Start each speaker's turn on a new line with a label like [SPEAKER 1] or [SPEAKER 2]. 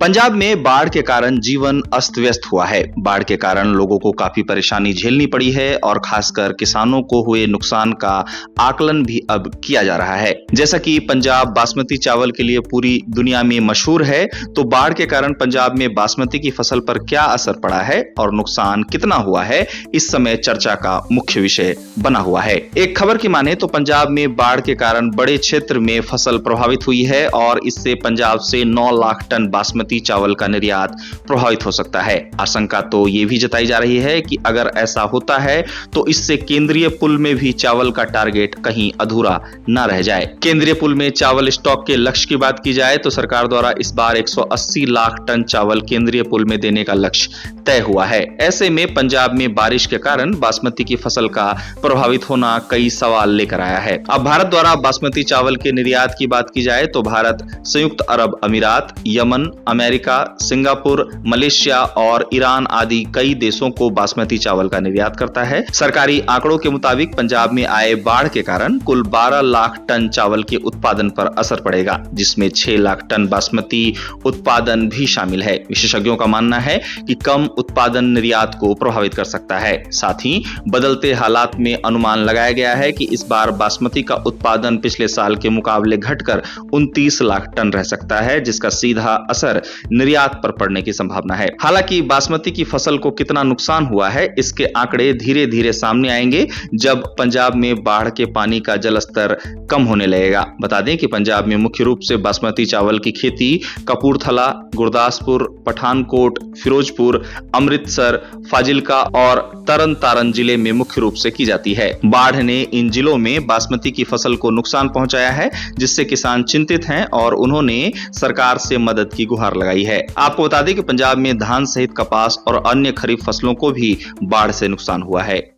[SPEAKER 1] पंजाब में बाढ़ के कारण जीवन अस्त व्यस्त हुआ है। बाढ़ के कारण लोगों को काफी परेशानी झेलनी पड़ी है और खासकर किसानों को हुए नुकसान का आकलन भी अब किया जा रहा है। जैसा कि पंजाब बासमती चावल के लिए पूरी दुनिया में मशहूर है, तो बाढ़ के कारण पंजाब में बासमती की फसल पर क्या असर पड़ा है और नुकसान कितना हुआ है, इस समय चर्चा का मुख्य विषय बना हुआ है। एक खबर की माने तो पंजाब में बाढ़ के कारण बड़े क्षेत्र में फसल प्रभावित हुई है और इससे पंजाब से 9 लाख टन बासमती चावल का निर्यात प्रभावित हो सकता है। आशंका तो ये भी जताई जा रही है कि अगर ऐसा होता है तो इससे केंद्रीय पुल में भी चावल का टारगेट कहीं अधूरा न रह जाए। केंद्रीय पुल में चावल स्टॉक के लक्ष्य की बात की जाए तो सरकार द्वारा इस बार 180 लाख टन चावल केंद्रीय पुल में देने का लक्ष्य तय हुआ है। ऐसे में पंजाब में बारिश के कारण बासमती की फसल का प्रभावित होना कई सवाल लेकर आया है। अब भारत द्वारा बासमती चावल के निर्यात की बात की जाए तो भारत संयुक्त अरब अमीरात, यमन, अमेरिका, सिंगापुर, मलेशिया और ईरान आदि कई देशों को बासमती चावल का निर्यात करता है। सरकारी आंकड़ों के मुताबिक पंजाब में आए बाढ़ के कारण कुल 12 लाख टन चावल के उत्पादन पर असर पड़ेगा, जिसमें 6 लाख टन बासमती उत्पादन भी शामिल है। विशेषज्ञों का मानना है कि कम उत्पादन निर्यात को प्रभावित कर सकता है। साथ ही बदलते हालात में अनुमान लगाया गया है कि इस बार बासमती का उत्पादन पिछले साल के मुकाबले घटकर 29 लाख टन रह सकता है, जिसका सीधा असर निर्यात पर पड़ने की संभावना है। हालांकि बासमती की फसल को कितना नुकसान हुआ है, इसके आंकड़े धीरे धीरे सामने आएंगे जब पंजाब में बाढ़ के पानी का जलस्तर कम होने लगेगा। बता दें कि पंजाब में मुख्य रूप से बासमती चावल की खेती कपूरथला, गुरदासपुर, पठानकोट, फिरोजपुर, अमृतसर, फाजिल्का और तरन तारन जिले में मुख्य रूप से की जाती है। बाढ़ ने इन जिलों में बासमती की फसल को नुकसान पहुंचाया है, जिससे किसान चिंतित हैं और उन्होंने सरकार से मदद की गुहार लगाई है। आपको बता दें कि पंजाब में धान सहित कपास और अन्य खरीफ फसलों को भी बाढ़ से नुकसान हुआ है।